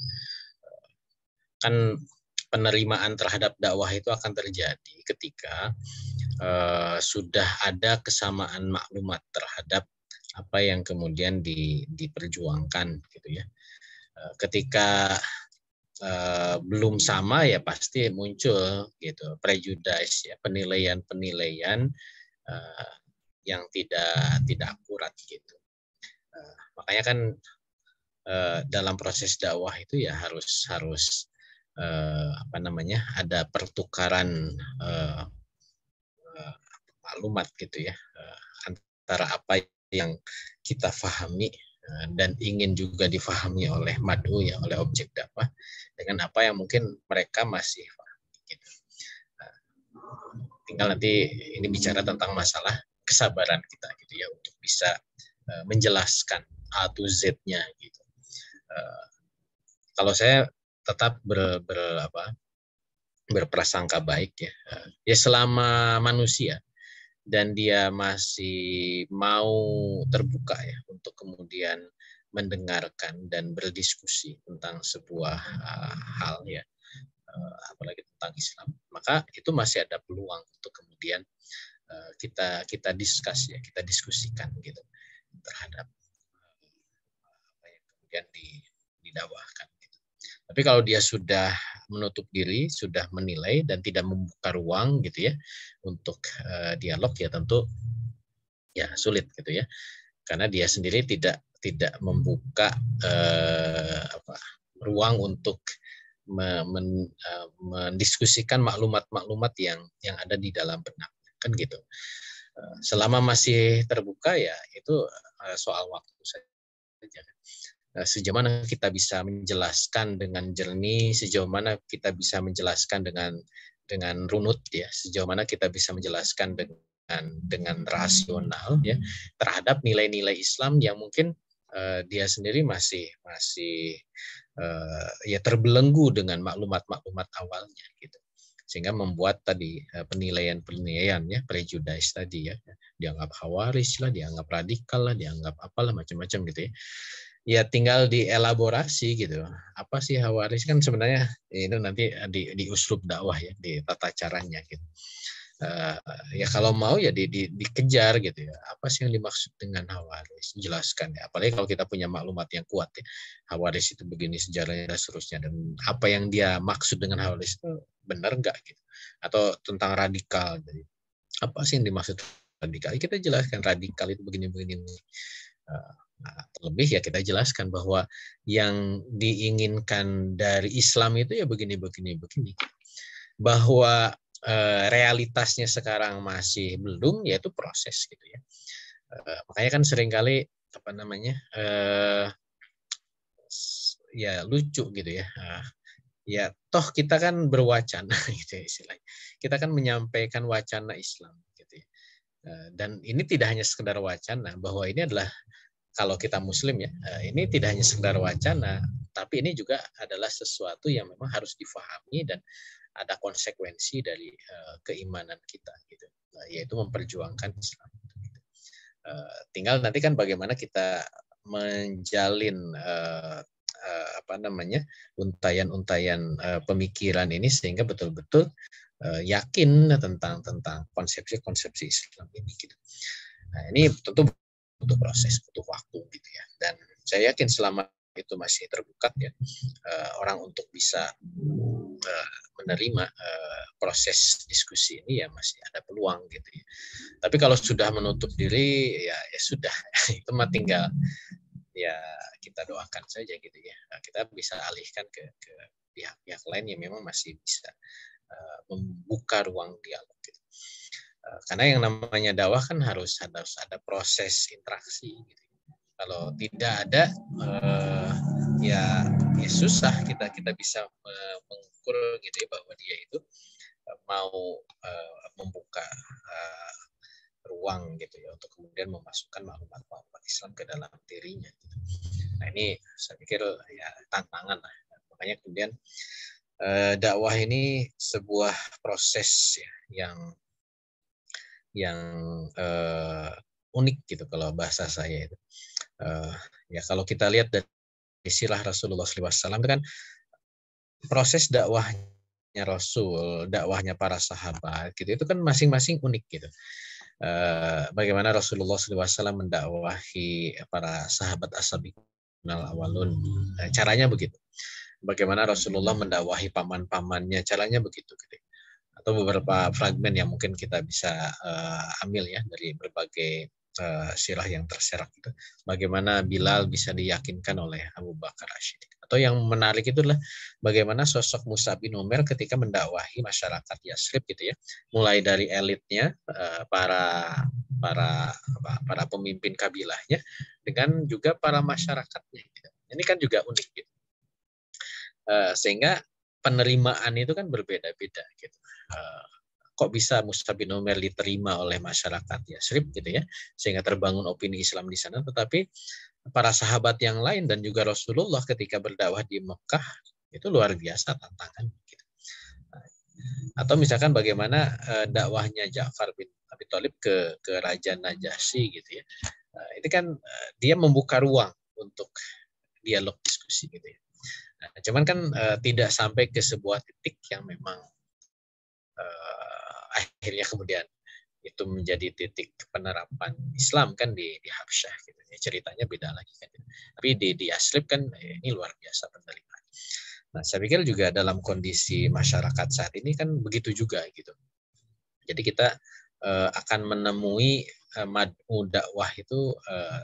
kan penerimaan terhadap dakwah itu akan terjadi ketika sudah ada kesamaan maklumat terhadap apa yang kemudian diperjuangkan gitu ya. Ketika belum sama ya pasti muncul gitu prejudice ya, penilaian-penilaian yang tidak akurat gitu. Makanya kan dalam proses dakwah itu ya harus ada pertukaran maklumat gitu ya, antara apa yang kita fahami dan ingin juga difahami oleh mad'u ya, oleh objek dakwah, dengan apa yang mungkin mereka masih pahami gitu. Tinggal nanti ini bicara tentang masalah kesabaran kita gitu ya, untuk bisa menjelaskan A to Z-nya gitu. Kalau saya tetap berprasangka baik ya. Ya selama manusia dan dia masih mau terbuka ya untuk kemudian mendengarkan dan berdiskusi tentang sebuah hal ya, apalagi tentang Islam, maka itu masih ada peluang untuk kemudian kita diskusikan gitu terhadap apa yang kemudian didakwahkan. Tapi kalau dia sudah menutup diri, sudah menilai dan tidak membuka ruang gitu ya untuk dialog, ya tentu ya sulit gitu ya, karena dia sendiri tidak membuka ruang untuk mendiskusikan maklumat-maklumat yang ada di dalam benak kan gitu. Selama masih terbuka ya itu soal waktu saja. Sejauh mana kita bisa menjelaskan dengan jernih, sejauh mana kita bisa menjelaskan dengan runut ya, sejauh mana kita bisa menjelaskan dengan rasional ya terhadap nilai-nilai Islam yang mungkin dia sendiri masih ya terbelenggu dengan maklumat-maklumat awalnya gitu, sehingga membuat tadi penilaian ya, prejudice tadi ya, dianggap khawarij lah, dianggap radikal lah, dianggap apalah macam-macam gitu ya. Ya tinggal dielaborasi gitu. Apa sih khawarij kan sebenarnya itu nanti di uslub dakwah ya, di tata caranya gitu. Ya kalau mau ya dikejar gitu ya. Apa sih yang dimaksud dengan khawarij? Jelaskan ya. Apalagi kalau kita punya maklumat yang kuat ya. Khawarij itu begini sejarahnya dan seterusnya, dan apa yang dia maksud dengan khawarij itu benar nggak gitu. Atau tentang radikal. Jadi, apa sih yang dimaksud radikal? Kita jelaskan radikal itu begini-begini. Nah, terlebih ya kita jelaskan bahwa yang diinginkan dari Islam itu ya begini. Bahwa realitasnya sekarang masih belum, yaitu proses gitu ya. Makanya kan seringkali ya lucu gitu ya. Ya toh kita kan berwacana gitu ya istilahnya. Kita kan menyampaikan wacana Islam gitu ya. Dan ini tidak hanya sekedar wacana, bahwa ini adalah, kalau kita muslim ya, ini tidak hanya sekedar wacana, tapi ini juga adalah sesuatu yang memang harus difahami dan ada konsekuensi dari keimanan kita gitu. Yaitu memperjuangkan Islam. Tinggal nanti kan bagaimana kita menjalin untayan-untayan pemikiran ini sehingga betul-betul yakin tentang konsepsi Islam ini gitu. Nah, ini tentu butuh proses, butuh waktu gitu ya. Dan saya yakin selama itu masih terbuka ya, orang untuk bisa menerima proses diskusi ini ya masih ada peluang gitu ya. Tapi kalau sudah menutup diri ya sudah itu mah tinggal ya kita doakan saja gitu ya. Nah, kita bisa alihkan ke pihak-pihak lain yang memang masih bisa membuka ruang dialog gitu. Karena yang namanya dakwah kan harus ada proses interaksi gitu. Kalau tidak ada ya susah kita bisa mengukur gitu ya, bahwa dia itu mau membuka ruang gitu ya untuk kemudian memasukkan maklumat Islam ke dalam dirinya gitu. Nah ini saya pikir ya tantangan lah. Makanya kemudian dakwah ini sebuah proses ya, yang unik gitu kalau bahasa saya itu. Ya kalau kita lihat dari sirah Rasulullah SAW itu kan proses dakwahnya Rasul, dakwahnya para sahabat, gitu itu kan masing-masing unik gitu. Bagaimana Rasulullah SAW mendakwahi para sahabat as-sabiqunal awalun, caranya begitu. Bagaimana Rasulullah mendakwahi paman-pamannya, caranya begitu. Gitu. Atau beberapa fragmen yang mungkin kita bisa ambil ya dari berbagai sirah yang terserak itu. Bagaimana Bilal bisa diyakinkan oleh Abu Bakar As-Siddiq. Atau yang menarik itu adalah bagaimana sosok Mus'ab bin Umair ketika mendakwahi masyarakat Yasrib gitu ya. Mulai dari elitnya, para pemimpin kabilahnya, dengan juga para masyarakatnya. Gitu. Ini kan juga unik gitu. Sehingga penerimaan itu kan berbeda-beda gitu. Kok bisa Mus'ab bin Umair diterima oleh masyarakat Yasrib gitu ya, sehingga terbangun opini Islam di sana, tetapi para sahabat yang lain dan juga Rasulullah ketika berdakwah di Mekah itu luar biasa tantangan gitu. Atau misalkan bagaimana dakwahnya Ja'far bin Abi Thalib ke Raja Najasyi gitu ya. Itu kan dia membuka ruang untuk dialog diskusi gitu ya. Nah, cuman kan tidak sampai ke sebuah titik yang memang akhirnya kemudian itu menjadi titik penerapan Islam kan di Habsyah gitu. Ya, ceritanya beda lagi kan. Tapi di Yasrib kan ini luar biasa penerimaan. Nah, saya pikir juga dalam kondisi masyarakat saat ini kan begitu juga gitu. Jadi kita akan menemui mad'u dakwah itu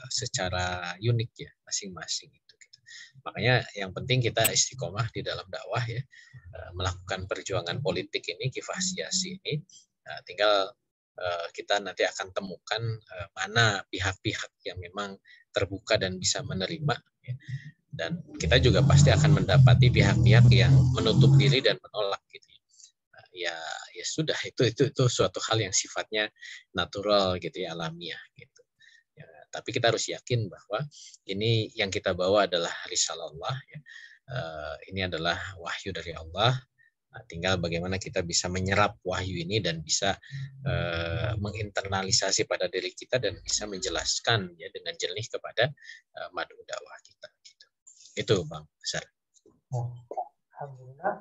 secara unik ya masing-masing itu. Gitu. Makanya yang penting kita istiqomah di dalam dakwah ya, melakukan perjuangan politik ini, kifah siasi ini, tinggal kita nanti akan temukan mana pihak-pihak yang memang terbuka dan bisa menerima ya. Dan kita juga pasti akan mendapati pihak-pihak yang menutup diri dan menolak gitu. Ya sudah itu suatu hal yang sifatnya natural gitu ya, alamiah gitu. Ya, tapi kita harus yakin bahwa ini yang kita bawa adalah risalah Allah ya. Ini adalah wahyu dari Allah. Nah, tinggal bagaimana kita bisa menyerap wahyu ini dan bisa menginternalisasi pada diri kita dan bisa menjelaskan ya dengan jernih kepada mad'u dakwah kita gitu. Itu Bang Besar. Alhamdulillah.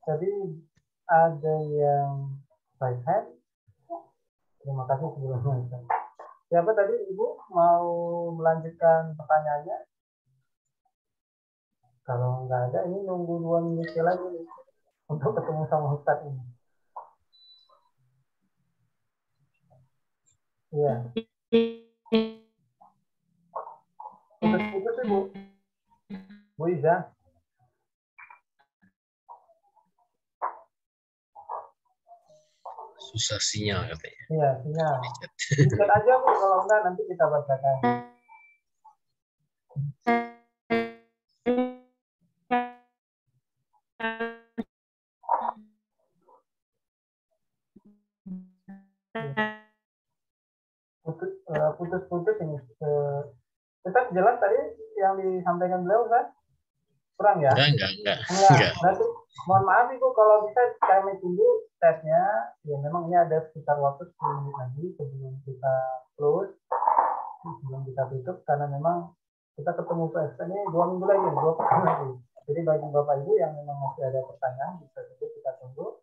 Tadi ada yang raise hand. Terima kasih sebelumnya. Siapa tadi Ibu mau melanjutkan pertanyaannya? Kalau nggak ada, ini nunggu 2 menit lagi nih, untuk ketemu sama Ustadz ini. Iya. Putus-putus Ibu. Bu Iza. Susah sinyal katanya. Iya, sinyal. Chat aja Bu, kalau enggak nanti kita bacakan. Putus-putus ini. Tetap jelas tadi yang disampaikan beliau kan? Kurang ya? Enggak. Berarti mohon maaf Ibu kalau bisa kami tunggu tesnya. Ya memang ini ada sekitar waktu 10 menit lagi sebelum kita close, sebelum kita tutup, karena memang kita ketemu PSP ini 2 minggu lagi, 2 pekan lagi. Jadi bagi Bapak Ibu yang memang masih ada pertanyaan, bisa saja kita tunggu.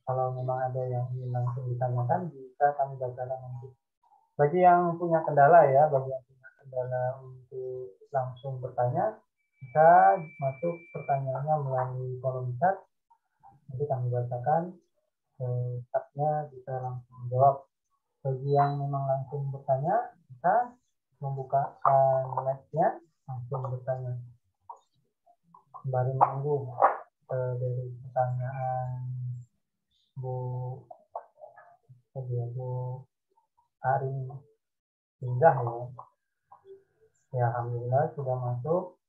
Kalau memang ada yang ingin langsung ditanyakan, bisa kami bacakan nanti. Bagi yang punya kendala ya, bagi yang punya kendala untuk langsung bertanya, bisa masuk pertanyaannya melalui kolom chat. Nanti kami bacakan, chatnya bisa langsung jawab. Bagi yang memang langsung bertanya, bisa membuka live-nya, langsung bertanya. Sembari menunggu dari pertanyaan Bu Ari Indah ya. Alhamdulillah sudah masuk.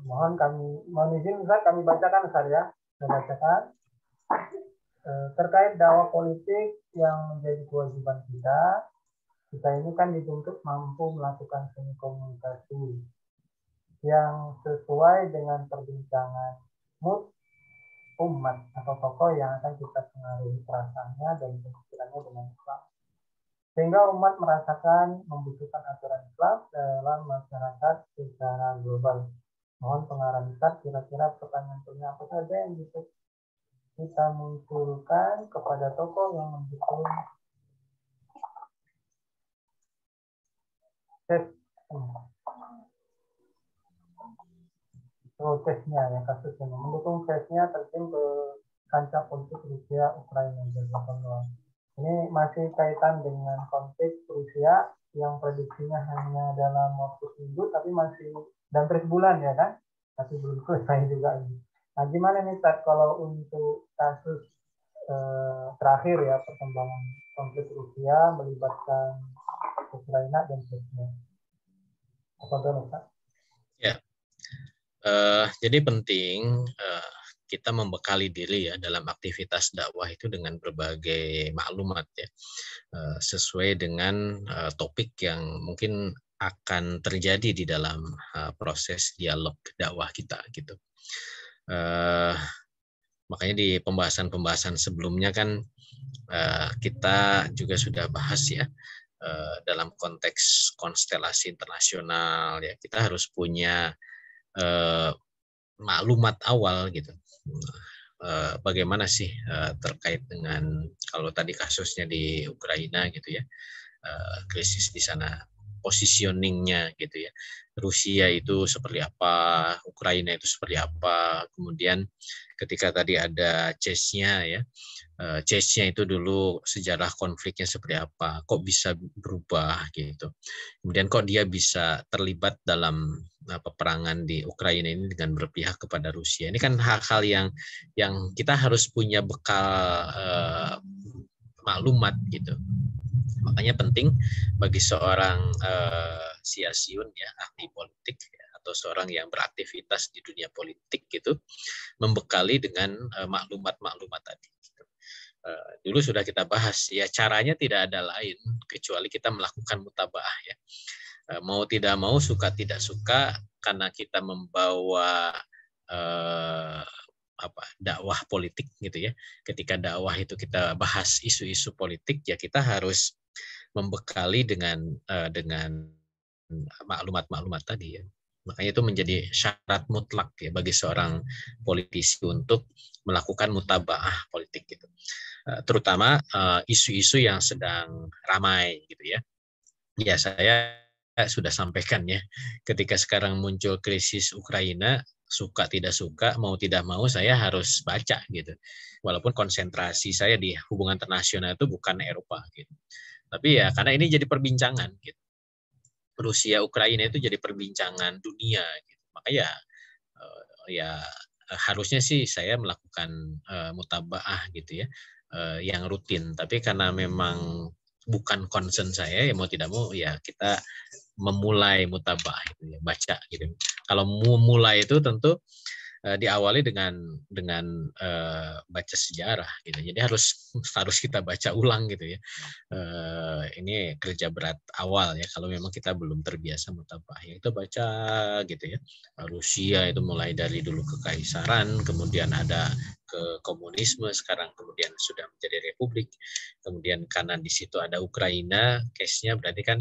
Mohon izin Ustaz, kami bacakan Ustaz ya. Saya bacakan. Terkait dakwah politik yang menjadi kewajiban kita ini kan dituntut mampu melakukan seni komunikasi yang sesuai dengan perbincangan mood umat atau tokoh yang akan kita pengaruhi perasaannya dan pemikirannya dengan Islam. sehingga umat merasakan membutuhkan aturan Islam dalam masyarakat secara global. Mohon pengarahan Ustaz, kira-kira pertanyaan apa saja yang bisa kita munculkan kepada tokoh yang mendukung protesnya ya, kasus ini mendukung tesnya terjun ke kancah politik Rusia Ukraina. Ini masih kaitan dengan konflik Rusia yang prediksinya hanya dalam waktu seminggu, tapi masih dan terus bulan ya kan, tapi belum selesai juga ini. Nah, gimana nih Tad kalau untuk kasus terakhir ya, perkembangan konflik Rusia melibatkan Ukraina dan Rusia? Apa dong Tad? Ya, jadi penting kita membekali diri ya dalam aktivitas dakwah itu dengan berbagai maklumat ya, sesuai dengan topik yang mungkin akan terjadi di dalam proses dialog dakwah kita gitu. Makanya di pembahasan sebelumnya kan kita juga sudah bahas ya, dalam konteks konstelasi internasional ya, kita harus punya maklumat awal gitu. Bagaimana sih terkait dengan kalau tadi kasusnya di Ukraina gitu ya, krisis di sana, positioningnya gitu ya, Rusia itu seperti apa, Ukraina itu seperti apa, kemudian ketika tadi ada case-nya ya, case-nya itu dulu sejarah konfliknya seperti apa, kok bisa berubah gitu, kemudian kok dia bisa terlibat dalam peperangan di Ukraina ini dengan berpihak kepada Rusia. Ini kan hal-hal yang kita harus punya bekal maklumat gitu. Makanya penting bagi seorang siasiun ya, ahli politik ya, atau seorang yang beraktivitas di dunia politik gitu, membekali dengan maklumat-maklumat tadi. Dulu sudah kita bahas ya, caranya tidak ada lain kecuali kita melakukan mutabaah ya. Mau tidak mau, suka tidak suka, karena kita membawa dakwah politik gitu ya. Ketika dakwah itu kita bahas isu-isu politik ya, kita harus membekali dengan maklumat-maklumat tadi ya. Makanya itu menjadi syarat mutlak ya bagi seorang politisi untuk melakukan mutabaah politik gitu. Terutama isu-isu yang sedang ramai gitu ya. Ya, saya sudah sampaikan ya, ketika sekarang muncul krisis Ukraina, suka tidak suka, mau tidak mau saya harus baca gitu. Walaupun konsentrasi saya di hubungan internasional itu bukan Eropa gitu. Tapi ya karena ini jadi perbincangan gitu. Rusia Ukraina itu jadi perbincangan dunia gitu. Maka ya harusnya sih saya melakukan mutabaah gitu ya, yang rutin. Tapi karena memang bukan concern saya, ya mau tidak mau ya kita memulai mutabaah itu ya, baca gitu. Kalau memulai itu tentu diawali dengan baca sejarah gitu. Jadi harus kita baca ulang gitu ya. Ini kerja berat awal ya kalau memang kita belum terbiasa mutabaah. Ya, kita baca gitu ya. Rusia itu mulai dari dulu kekaisaran, kemudian ada ke komunisme, sekarang kemudian sudah menjadi republik. Kemudian kanan di situ ada Ukraina, case-nya berarti kan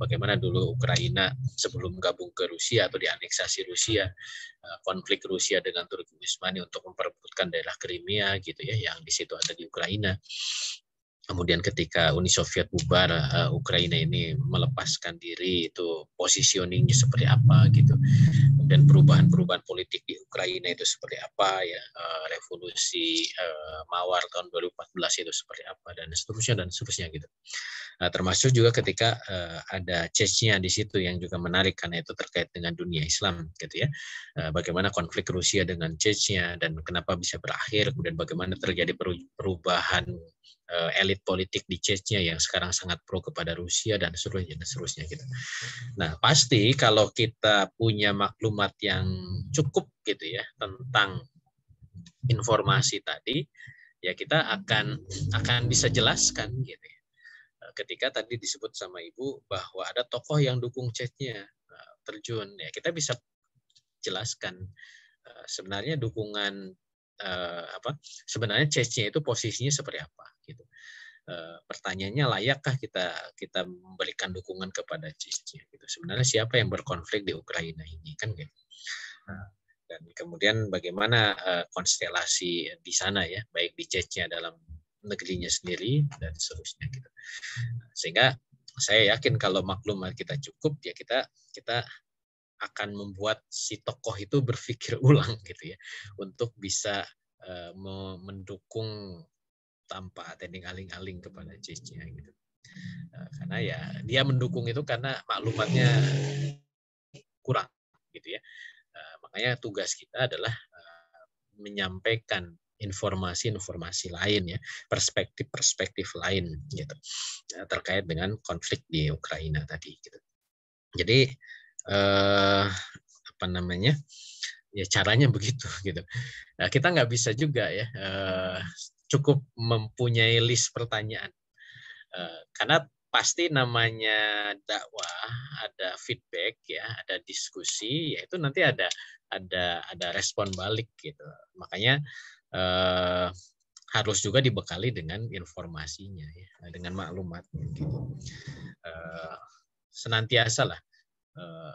bagaimana dulu Ukraina sebelum gabung ke Rusia atau dianeksasi Rusia, konflik Rusia dengan Turki Utsmani untuk memperebutkan daerah Crimea gitu ya, yang di situ ada di Ukraina. Kemudian ketika Uni Soviet bubar, Ukraina ini melepaskan diri, itu positioningnya seperti apa gitu. Dan perubahan-perubahan politik di Ukraina itu seperti apa ya, revolusi Mawar tahun 2014 itu seperti apa, dan seterusnya gitu. Termasuk juga ketika ada case-nya di situ yang juga menarik karena itu terkait dengan dunia Islam gitu ya. Bagaimana konflik Rusia dengan Chechnya dan kenapa bisa berakhir, kemudian bagaimana terjadi perubahan elit politik di Chechnya yang sekarang sangat pro kepada Rusia dan seterusnya gitu. Nah, pasti kalau kita punya maklumat yang cukup gitu ya tentang informasi tadi, ya kita akan bisa jelaskan gitu ya. Ketika tadi disebut sama Ibu bahwa ada tokoh yang dukung chatnya terjun, ya kita bisa jelaskan sebenarnya dukungan sebenarnya chatnya itu posisinya seperti apa gitu. pertanyaannya layakkah kita memberikan dukungan kepada Chechnya gitu. Sebenarnya siapa yang berkonflik di Ukraina ini kan gitu. Dan kemudian bagaimana konstelasi di sana ya, baik di Chechnya dalam negerinya sendiri dan seterusnya gitu. Sehingga saya yakin kalau maklumat kita cukup ya kita akan membuat si tokoh itu berpikir ulang gitu ya untuk bisa mendukung tanpa tending aling-aling kepada Chechnya gitu. Karena ya dia mendukung itu karena maklumatnya kurang gitu ya. Makanya tugas kita adalah menyampaikan informasi-informasi lain ya, perspektif-perspektif lain gitu terkait dengan konflik di Ukraina tadi gitu. Jadi apa namanya? Ya caranya begitu gitu. Nah, kita nggak bisa juga ya cukup mempunyai list pertanyaan karena pasti namanya dakwah ada feedback ya, ada diskusi, yaitu nanti ada respon balik gitu. Makanya harus juga dibekali dengan informasinya ya, dengan maklumatnya gitu. Senantiasa lah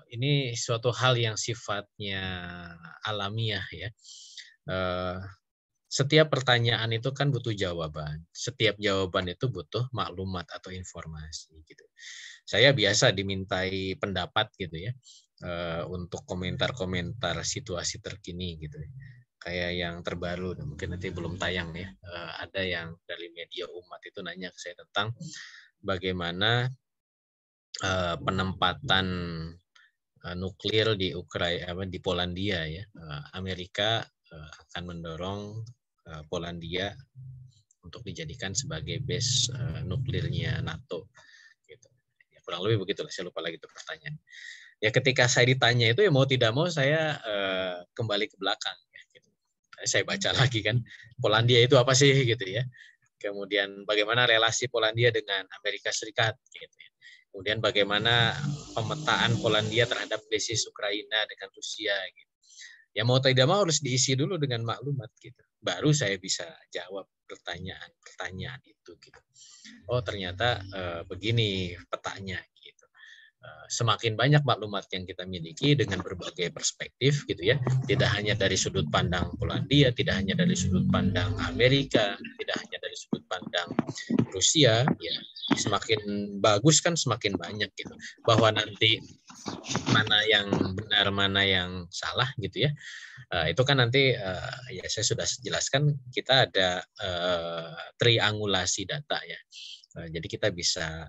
ini suatu hal yang sifatnya alamiah ya. Setiap pertanyaan itu kan butuh jawaban. Setiap jawaban itu butuh maklumat atau informasi gitu. Saya biasa dimintai pendapat gitu ya untuk komentar-komentar situasi terkini gitu. Kayak yang terbaru, mungkin nanti belum tayang ya. Ada yang dari media umat itu nanya ke saya tentang bagaimana penempatan nuklir di Ukraina, di Polandia ya. Amerika akan mendorong Polandia untuk dijadikan sebagai base nuklirnya NATO. Gitu. Ya, kurang lebih begitulah, saya lupa lagi itu pertanyaan. Ya ketika saya ditanya itu ya mau tidak mau saya kembali ke belakang. Ya, gitu. Saya baca lagi kan, Polandia itu apa sih gitu ya. Kemudian bagaimana relasi Polandia dengan Amerika Serikat gitu ya. Kemudian bagaimana pemetaan Polandia terhadap krisis Ukraina dengan Rusia gitu. Ya mau tidak mau harus diisi dulu dengan maklumat gitu. Baru saya bisa jawab pertanyaan itu gitu. Oh ternyata begini petanya gitu. Semakin banyak maklumat yang kita miliki dengan berbagai perspektif gitu ya, tidak hanya dari sudut pandang Polandia, tidak hanya dari sudut pandang Amerika, tidak hanya dari sudut pandang Rusia, ya semakin bagus kan semakin banyak gitu. Bahwa nanti mana yang benar mana yang salah gitu ya, itu kan nanti ya saya sudah jelaskan kita ada triangulasi data ya. Jadi kita bisa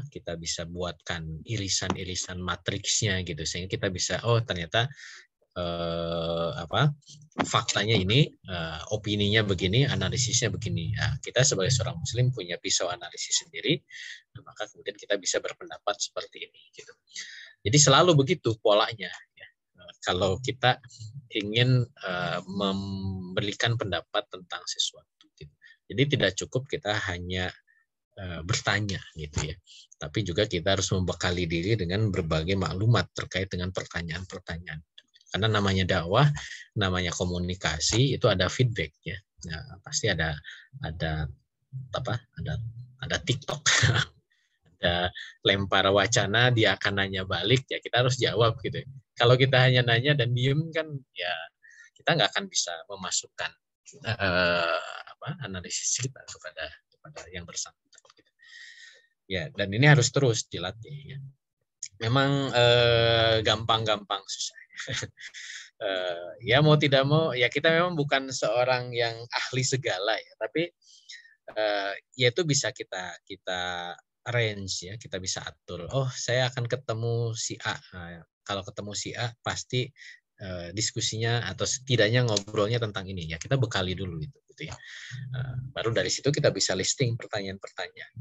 kita bisa buatkan irisan-irisan matriksnya gitu sehingga kita bisa ternyata faktanya ini, opininya begini, analisisnya begini. Nah, kita sebagai seorang Muslim punya pisau analisis sendiri, maka kemudian kita bisa berpendapat seperti ini. Gitu. Jadi selalu begitu polanya. Ya. Kalau kita ingin memberikan pendapat tentang sesuatu. Gitu. Jadi tidak cukup kita hanya bertanya gitu ya, tapi juga kita harus membekali diri dengan berbagai maklumat terkait dengan pertanyaan-pertanyaan. Karena namanya dakwah, namanya komunikasi itu ada feedback ya. Nah, pasti ada TikTok, ada lempar wacana dia akan nanya balik ya kita harus jawab gitu. Kalau kita hanya nanya dan diem kan ya kita nggak akan bisa memasukkan analisis kita kepada yang bersangkutan. Ya, dan ini harus terus dilatih. Ya. Memang gampang-gampang susah. Ya mau tidak mau, ya kita memang bukan seorang yang ahli segala ya, tapi ya itu bisa kita arrange ya, kita bisa atur. Oh, saya akan ketemu si A. Nah, kalau ketemu si A pasti diskusinya atau setidaknya ngobrolnya tentang ini ya. Kita bekali dulu itu gitu ya. Baru dari situ kita bisa listing pertanyaan-pertanyaan.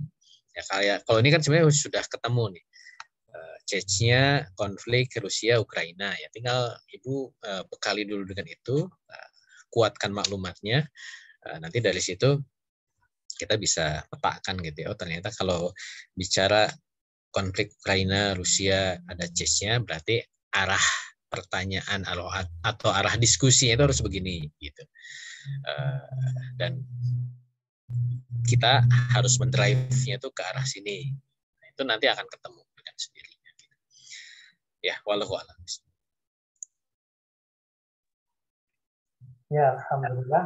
Ya kayak kalau ini kan sebenarnya sudah ketemu nih. Chechnya konflik Rusia Ukraina ya tinggal Ibu bekali dulu dengan itu, kuatkan maklumatnya, nanti dari situ kita bisa petakan gitu ya. Oh ternyata kalau bicara konflik Ukraina Rusia ada Chechnya berarti arah pertanyaan atau arah diskusinya itu harus begini gitu. Dan kita harus mendrive-nya itu ke arah sini. Nah, itu nanti akan ketemu dengan sendirinya. Ya, wallahu a'lam. Ya, alhamdulillah.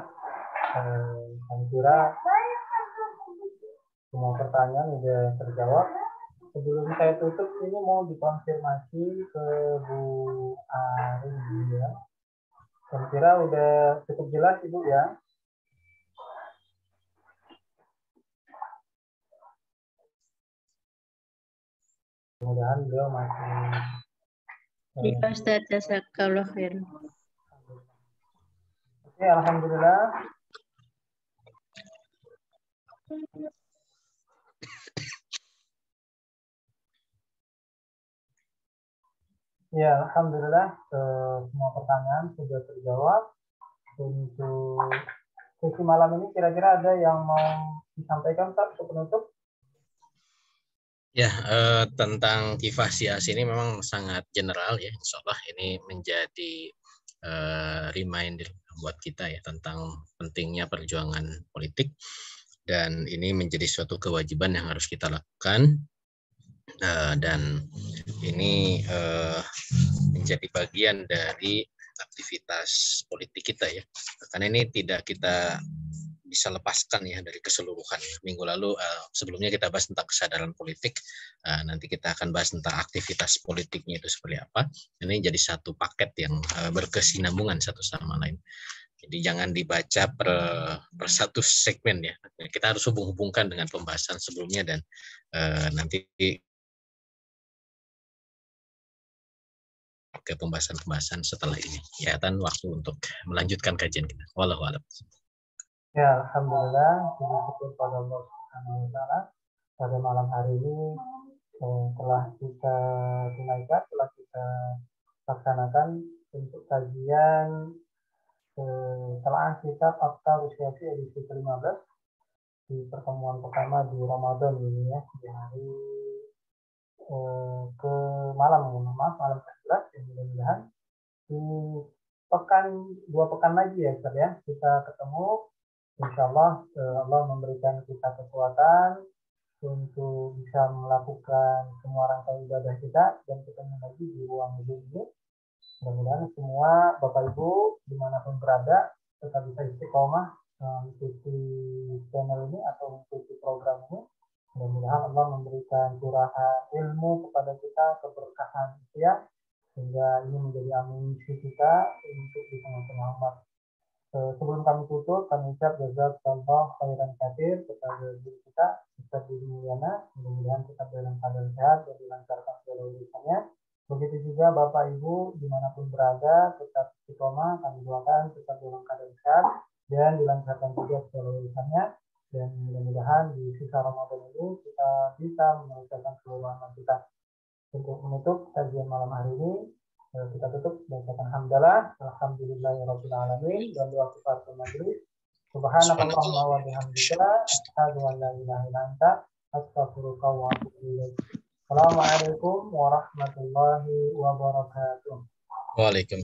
Saya kira semua pertanyaan sudah terjawab. Sebelum saya tutup, ini mau dikonfirmasi ke Bu Arin ya. Saya kira udah cukup jelas Ibu ya. Mudah-mudahan beliau masih. Iya Ustaz, jazakallah khair. Oke, alhamdulillah. Ya, alhamdulillah semua pertanyaan sudah terjawab. Untuk sesi malam ini kira-kira ada yang mau disampaikan Ustaz untuk penutup? Ya, tentang kifah sias ini memang sangat general ya. Insya Allah ini menjadi reminder buat kita ya tentang pentingnya perjuangan politik, dan ini menjadi suatu kewajiban yang harus kita lakukan, dan ini menjadi bagian dari aktivitas politik kita ya. Karena ini tidak kita bisa lepaskan ya dari keseluruhan. Minggu lalu sebelumnya kita bahas tentang kesadaran politik, nanti kita akan bahas tentang aktivitas politiknya itu seperti apa. Ini jadi satu paket yang berkesinambungan satu sama lain. Jadi jangan dibaca per satu segmen ya. Kita harus hubung-hubungkan dengan pembahasan sebelumnya, dan nanti ke pembahasan-pembahasan setelah ini. Ya, dan waktu untuk melanjutkan kajian kita. Wallahu a'lam. Ya, alhamdulillah, puji syukur pada Allah Subhanahu wa taala. Pada malam hari ini telah kita tunaikan, telah kita laksanakan untuk kajian telaah kitab Afkar Usyafi edisi ke-15 di pertemuan pertama di Ramadan ini ya, di hari ke malam ke-11, yang mudah-mudahan di dua pekan lagi ya Ustaz ya, kita ketemu. Insya Allah Allah memberikan kita kekuatan untuk bisa melakukan semua rangkaian ibadah kita dan ketemu lagi di ruang ini. Mudah-mudahan semua Bapak Ibu dimanapun berada tetap bisa istiqomah mengikuti channel ini atau mengikuti program ini. Mudah-mudahan Allah memberikan curahan ilmu kepada kita, keberkahan ya, sehingga ini menjadi amunisi kita untuk di tengah-tengah umat. Sebelum kami tutup, kami ucap jazakallah khairan katsir kepada guru kita, Ustaz Budi Mulyana. Mudah-mudahan kita dalam keadaan sehat dan dilancarkan segala urusannya. Begitu juga Bapak Ibu dimanapun berada, tetap istiqomah, kami doakan tetap dalam keadaan sehat dan dilancarkan juga segala urusannya. Dan mudah-mudahan di sisa Ramadan ini kita bisa menyelesaikan seluruh amal kita. Untuk menutup kajian malam hari ini, kita tutup dengan alhamdulillah, alhamdulillahirabbil alamin, dan doa kifaratul majlis. Subhanakallahumma wa bihamdika, asyhadu an la ilaha illa anta, astaghfiruka wa atubu ilaik. Assalamualaikum warahmatullahi wabarakatuh. Waalaikumsalam.